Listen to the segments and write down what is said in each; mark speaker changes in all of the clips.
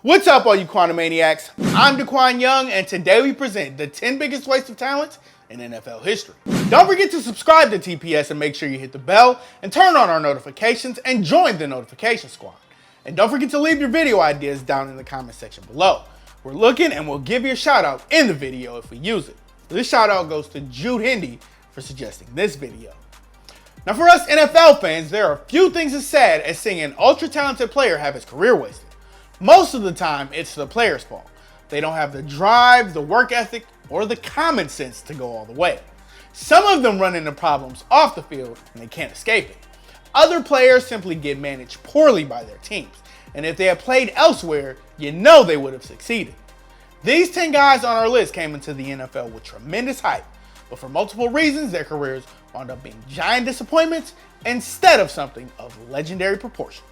Speaker 1: What's up, all you Quantumaniacs? I'm Daquan Young, and today we present the 10 biggest wastes of talent in NFL history. Don't forget to subscribe to TPS and make sure you hit the bell and turn on our notifications and join the notification squad. And don't forget to leave your video ideas down in the comment section below. We're looking and we'll give you a shout out in the video if we use it. This shout out goes to Jude Hindy for suggesting this video. Now for us NFL fans, there are few things as sad as seeing an ultra talented player have his career wasted. Most of the time, it's the player's fault. They don't have the drive, the work ethic, or the common sense to go all the way. Some of them run into problems off the field and they can't escape it. Other players simply get managed poorly by their teams, and if they had played elsewhere, you know they would have succeeded. These 10 guys on our list came into the NFL with tremendous hype, but for multiple reasons, their careers wound up being giant disappointments instead of something of legendary proportions.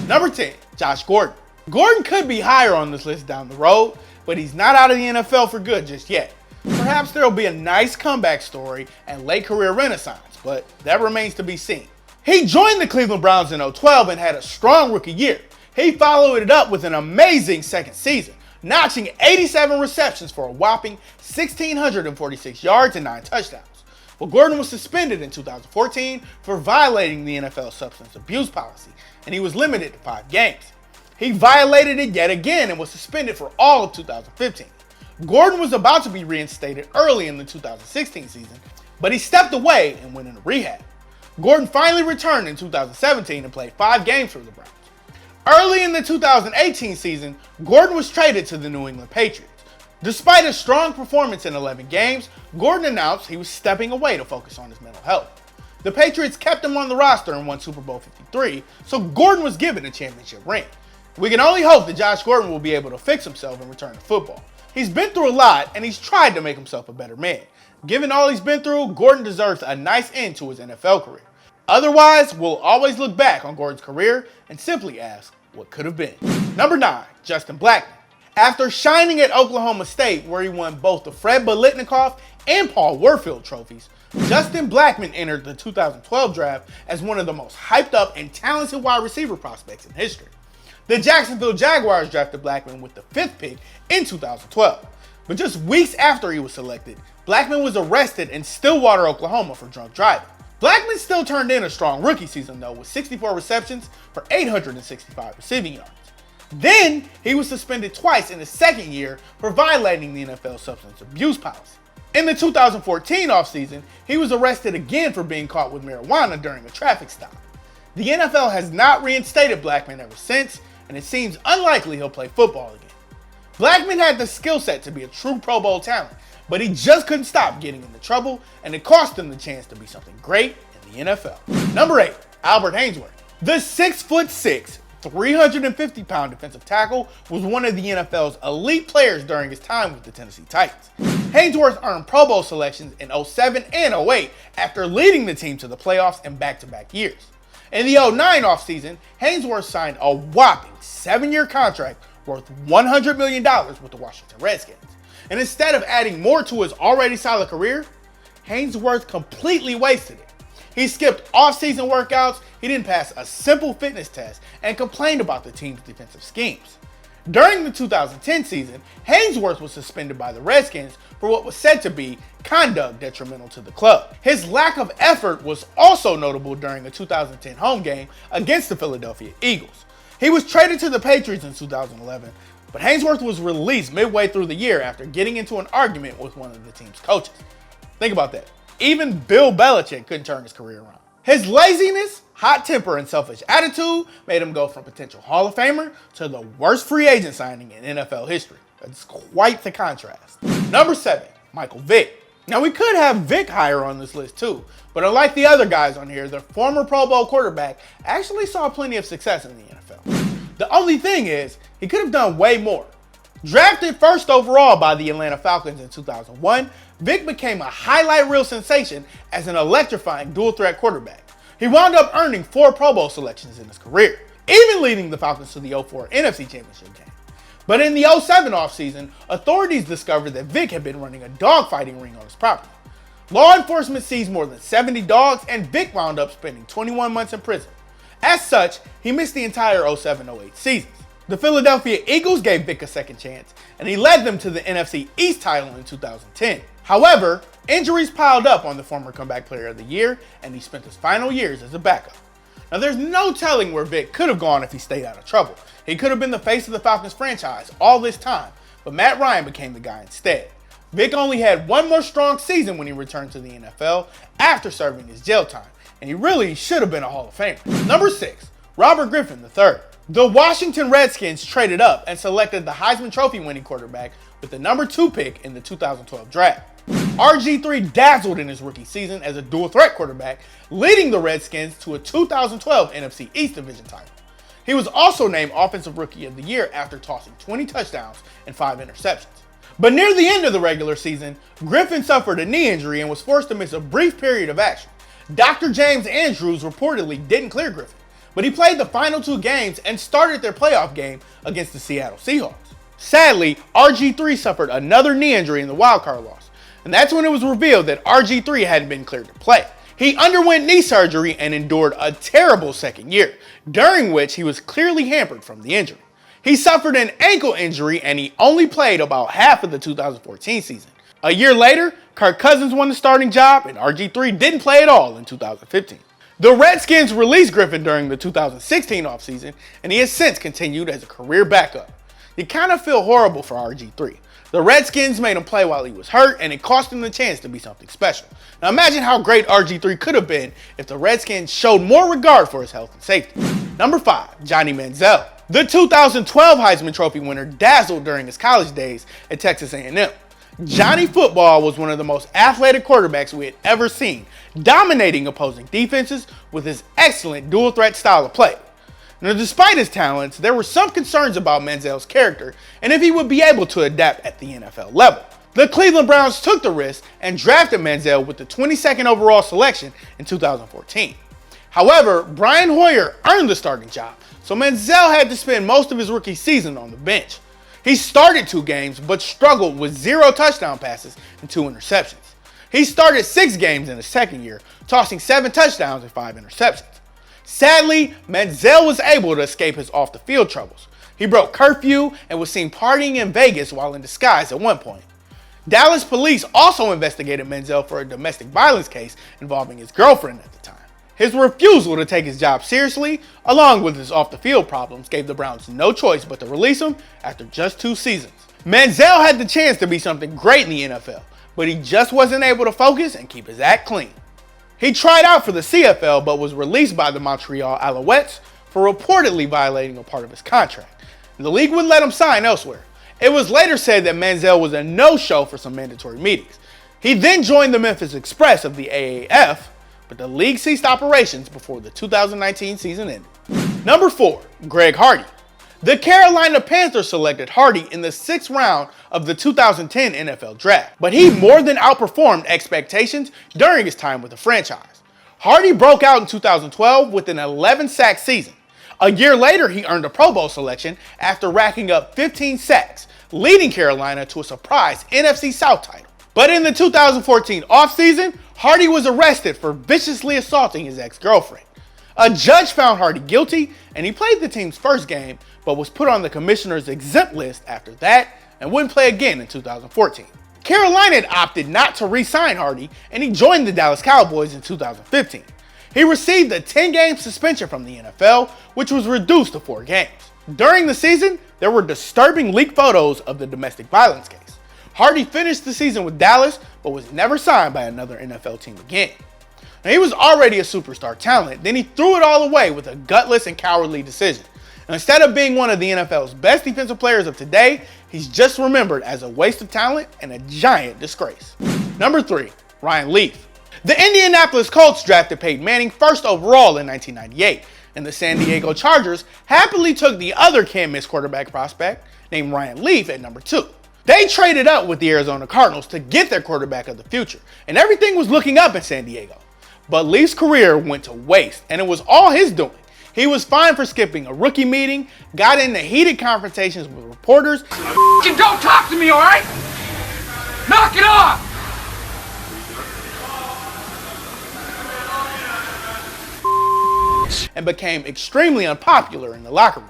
Speaker 1: Number 10, Josh Gordon. Gordon could be higher on this list down the road, but he's not out of the NFL for good just yet. Perhaps there will be a nice comeback story and late career renaissance, but that remains to be seen. He joined the Cleveland Browns in 2012 and had a strong rookie year. He followed it up with an amazing second season, notching 87 receptions for a whopping 1,646 yards and 9 touchdowns. Well, Gordon was suspended in 2014 for violating the NFL substance abuse policy, and he was limited to 5 games. He violated it yet again and was suspended for all of 2015. Gordon was about to be reinstated early in the 2016 season, but he stepped away and went into rehab. Gordon finally returned in 2017 and played 5 games for the Browns. Early in the 2018 season, Gordon was traded to the New England Patriots. Despite a strong performance in 11 games, Gordon announced he was stepping away to focus on his mental health. The Patriots kept him on the roster and won Super Bowl 53, so Gordon was given a championship ring. We can only hope that Josh Gordon will be able to fix himself and return to football. He's been through a lot and he's tried to make himself a better man. Given all he's been through, Gordon deserves a nice end to his NFL career. Otherwise, we'll always look back on Gordon's career and simply ask what could have been. Number 9, Justin Blackmon. After shining at Oklahoma State, where he won both the Fred Biletnikoff and Paul Warfield trophies, Justin Blackmon entered the 2012 draft as one of the most hyped up and talented wide receiver prospects in history. The Jacksonville Jaguars drafted Blackmon with the 5th pick in 2012. But just weeks after he was selected, Blackmon was arrested in Stillwater, Oklahoma for drunk driving. Blackmon still turned in a strong rookie season though, with 64 receptions for 865 receiving yards. Then he was suspended twice in his second year for violating the NFL substance abuse policy. In the 2014 offseason, he was arrested again for being caught with marijuana during a traffic stop. The NFL has not reinstated Blackmon ever since, and it seems unlikely he'll play football again. Blackmon had the skill set to be a true Pro Bowl talent, but he just couldn't stop getting into trouble, and it cost him the chance to be something great in the NFL. Number 8, Albert Haynesworth. The 6'6", 350-pound defensive tackle was one of the NFL's elite players during his time with the Tennessee Titans. Haynesworth earned Pro Bowl selections in 2007 and 2008 after leading the team to the playoffs in back-to-back years. In the 2009 offseason, Haynesworth signed a whopping 7-year contract worth $100 million with the Washington Redskins. And instead of adding more to his already solid career, Haynesworth completely wasted it. He skipped off-season workouts, he didn't pass a simple fitness test, and complained about the team's defensive schemes. During the 2010 season, Haynesworth was suspended by the Redskins for what was said to be conduct detrimental to the club. His lack of effort was also notable during a 2010 home game against the Philadelphia Eagles. He was traded to the Patriots in 2011, but Haynesworth was released midway through the year after getting into an argument with one of the team's coaches. Think about that. Even Bill Belichick couldn't turn his career around. His laziness, hot temper, and selfish attitude made him go from potential Hall of Famer to the worst free agent signing in NFL history. That's quite the contrast. Number 7, Michael Vick. Now we could have Vick higher on this list too, but unlike the other guys on here, the former Pro Bowl quarterback actually saw plenty of success in the NFL. The only thing is, he could have done way more. Drafted first overall by the Atlanta Falcons in 2001, Vick became a highlight reel sensation as an electrifying dual-threat quarterback. He wound up earning 4 Pro Bowl selections in his career, even leading the Falcons to the 2004 NFC Championship game. But in the 2007 offseason, authorities discovered that Vick had been running a dogfighting ring on his property. Law enforcement seized more than 70 dogs, and Vick wound up spending 21 months in prison. As such, he missed the entire 2007-08 seasons. The Philadelphia Eagles gave Vic a second chance, and he led them to the NFC East title in 2010. However, injuries piled up on the former Comeback Player of the Year, and he spent his final years as a backup. Now, there's no telling where Vic could have gone if he stayed out of trouble. He could have been the face of the Falcons franchise all this time, but Matt Ryan became the guy instead. Vic only had one more strong season when he returned to the NFL after serving his jail time, and he really should have been a Hall of Famer. Number 6, Robert Griffin III. The Washington Redskins traded up and selected the Heisman Trophy winning quarterback with the number 2 pick in the 2012 draft. RG3 dazzled in his rookie season as a dual threat quarterback, leading the Redskins to a 2012 NFC East Division title. He was also named Offensive Rookie of the Year after tossing 20 touchdowns and 5 interceptions. But near the end of the regular season, Griffin suffered a knee injury and was forced to miss a brief period of action. Dr. James Andrews reportedly didn't clear Griffin, but he played the final 2 games and started their playoff game against the Seattle Seahawks. Sadly, RG3 suffered another knee injury in the wildcard loss, and that's when it was revealed that RG3 hadn't been cleared to play. He underwent knee surgery and endured a terrible second year, during which he was clearly hampered from the injury. He suffered an ankle injury and he only played about half of the 2014 season. A year later, Kirk Cousins won the starting job and RG3 didn't play at all in 2015. The Redskins released Griffin during the 2016 offseason, and he has since continued as a career backup. You kind of feel horrible for RG3. The Redskins made him play while he was hurt, and it cost him the chance to be something special. Now imagine how great RG3 could have been if the Redskins showed more regard for his health and safety. Number 5, Johnny Manziel. The 2012 Heisman Trophy winner dazzled during his college days at Texas A&M. Johnny Football was one of the most athletic quarterbacks we had ever seen, dominating opposing defenses with his excellent dual threat style of play. Now, despite his talents, there were some concerns about Manziel's character and if he would be able to adapt at the NFL level. The Cleveland Browns took the risk and drafted Manziel with the 22nd overall selection in 2014. However, Brian Hoyer earned the starting job, so Manziel had to spend most of his rookie season on the bench. He started 2 games, but struggled with 0 touchdown passes and 2 interceptions. He started 6 games in his second year, tossing 7 touchdowns and 5 interceptions. Sadly, Manziel was able to escape his off-the-field troubles. He broke curfew and was seen partying in Vegas while in disguise at one point. Dallas police also investigated Manziel for a domestic violence case involving his girlfriend at the time. His refusal to take his job seriously, along with his off-the-field problems, gave the Browns no choice but to release him after just 2 seasons. Manziel had the chance to be something great in the NFL, but he just wasn't able to focus and keep his act clean. He tried out for the CFL but was released by the Montreal Alouettes for reportedly violating a part of his contract. The league wouldn't let him sign elsewhere. It was later said that Manziel was a no-show for some mandatory meetings. He then joined the Memphis Express of the AAF, but the league ceased operations before the 2019 season ended. Number 4, Greg Hardy. The Carolina Panthers selected Hardy in the 6th round of the 2010 NFL Draft, but he more than outperformed expectations during his time with the franchise. Hardy broke out in 2012 with an 11-sack season. A year later, he earned a Pro Bowl selection after racking up 15 sacks, leading Carolina to a surprise NFC South title. But in the 2014 offseason, Hardy was arrested for viciously assaulting his ex-girlfriend. A judge found Hardy guilty, and he played the team's first game, but was put on the commissioner's exempt list after that and wouldn't play again in 2014. Carolina had opted not to re-sign Hardy, and he joined the Dallas Cowboys in 2015. He received a 10-game suspension from the NFL, which was reduced to 4 games. During the season, there were disturbing leaked photos of the domestic violence case. Hardy finished the season with Dallas, but was never signed by another NFL team again. Now, he was already a superstar talent, then he threw it all away with a gutless and cowardly decision. And instead of being one of the NFL's best defensive players of today, he's just remembered as a waste of talent and a giant disgrace. Number 3, Ryan Leaf. The Indianapolis Colts drafted Peyton Manning first overall in 1998, and the San Diego Chargers happily took the other can't-miss quarterback prospect named Ryan Leaf at number 2. They traded up with the Arizona Cardinals to get their quarterback of the future, and everything was looking up in San Diego. But Leaf's career went to waste, and it was all his doing. He was fined for skipping a rookie meeting, got into heated confrontations with reporters.
Speaker 2: Don't talk to me, all right? Knock it off!
Speaker 1: And became extremely unpopular in the locker room.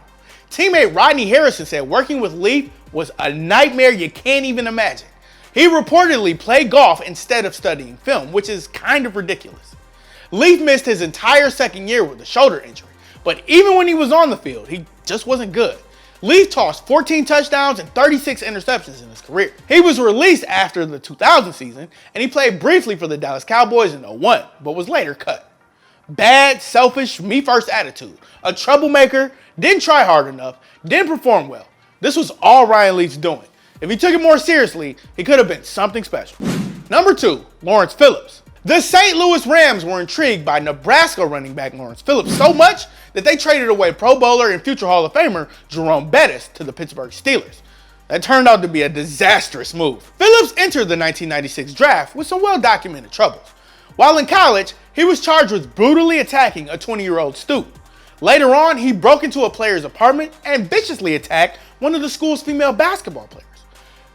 Speaker 1: Teammate Rodney Harrison said working with Leaf was a nightmare you can't even imagine. He reportedly played golf instead of studying film, which is kind of ridiculous. Leaf missed his entire second year with a shoulder injury, but even when he was on the field, he just wasn't good. Leaf tossed 14 touchdowns and 36 interceptions in his career. He was released after the 2000 season, and he played briefly for the Dallas Cowboys in 2001, but was later cut. Bad, selfish, me-first attitude, a troublemaker, didn't try hard enough, didn't perform well. This was all Ryan Leaf's doing. If he took it more seriously, he could have been something special. Number 2, Lawrence Phillips. The St. Louis Rams were intrigued by Nebraska running back Lawrence Phillips so much that they traded away Pro Bowler and future Hall of Famer Jerome Bettis to the Pittsburgh Steelers. That turned out to be a disastrous move. Phillips entered the 1996 draft with some well-documented troubles. While in college, he was charged with brutally attacking a 20-year-old student. Later on, he broke into a player's apartment and viciously attacked one of the school's female basketball players.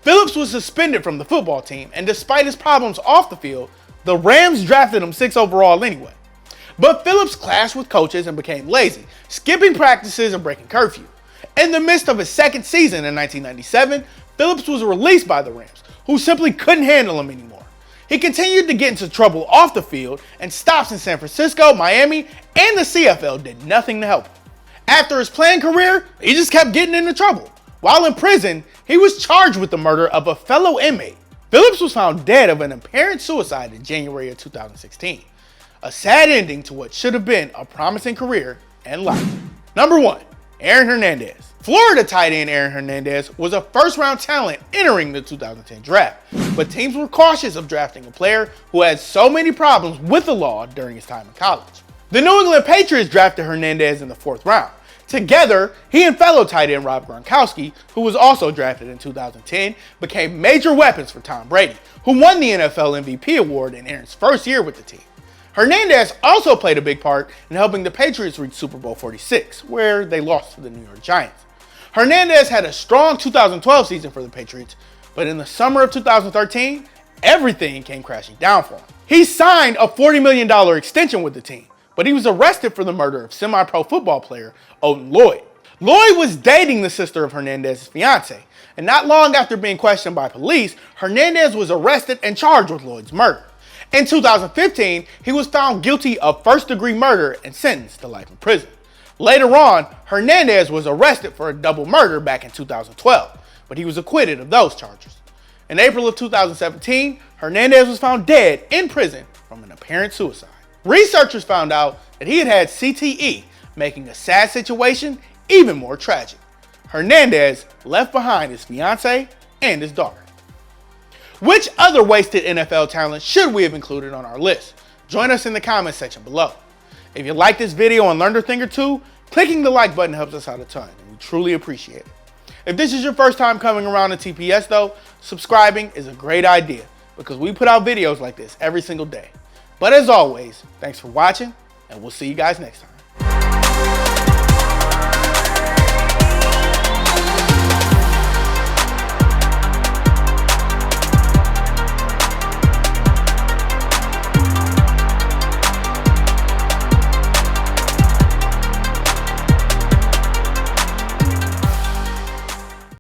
Speaker 1: Phillips was suspended from the football team, and despite his problems off the field, the Rams drafted him 6th overall anyway. But Phillips clashed with coaches and became lazy, skipping practices and breaking curfew. In the midst of his second season in 1997, Phillips was released by the Rams, who simply couldn't handle him anymore. He continued to get into trouble off the field, and stops in San Francisco, Miami, and the CFL did nothing to help him. After his playing career, he just kept getting into trouble. While in prison, he was charged with the murder of a fellow inmate. Phillips was found dead of an apparent suicide in January of 2016. A sad ending to what should have been a promising career and life. Number 1, Aaron Hernandez. Florida tight end Aaron Hernandez was a first-round talent entering the 2010 draft, but teams were cautious of drafting a player who had so many problems with the law during his time in college. The New England Patriots drafted Hernandez in the 4th round. Together, he and fellow tight end Rob Gronkowski, who was also drafted in 2010, became major weapons for Tom Brady, who won the NFL MVP award in Aaron's first year with the team. Hernandez also played a big part in helping the Patriots reach Super Bowl 46, where they lost to the New York Giants. Hernandez had a strong 2012 season for the Patriots, but in the summer of 2013, everything came crashing down for him. He signed a $40 million extension with the team, but he was arrested for the murder of semi-pro football player Odin Lloyd. Lloyd was dating the sister of Hernandez's fiance, and not long after being questioned by police, Hernandez was arrested and charged with Lloyd's murder. In 2015, he was found guilty of first-degree murder and sentenced to life in prison. Later on, Hernandez was arrested for a double murder back in 2012, but he was acquitted of those charges. In April of 2017, Hernandez was found dead in prison from an apparent suicide. Researchers found out that he had had CTE, making a sad situation even more tragic. Hernandez left behind his fiance and his daughter. Which other wasted NFL talent should we have included on our list? Join us in the comments section below. If you like this video and learned a thing or two, clicking the like button helps us out a ton, and we truly appreciate it. If this is your first time coming around to TPS though, subscribing is a great idea because we put out videos like this every single day. But as always, thanks for watching, and we'll see you guys next time.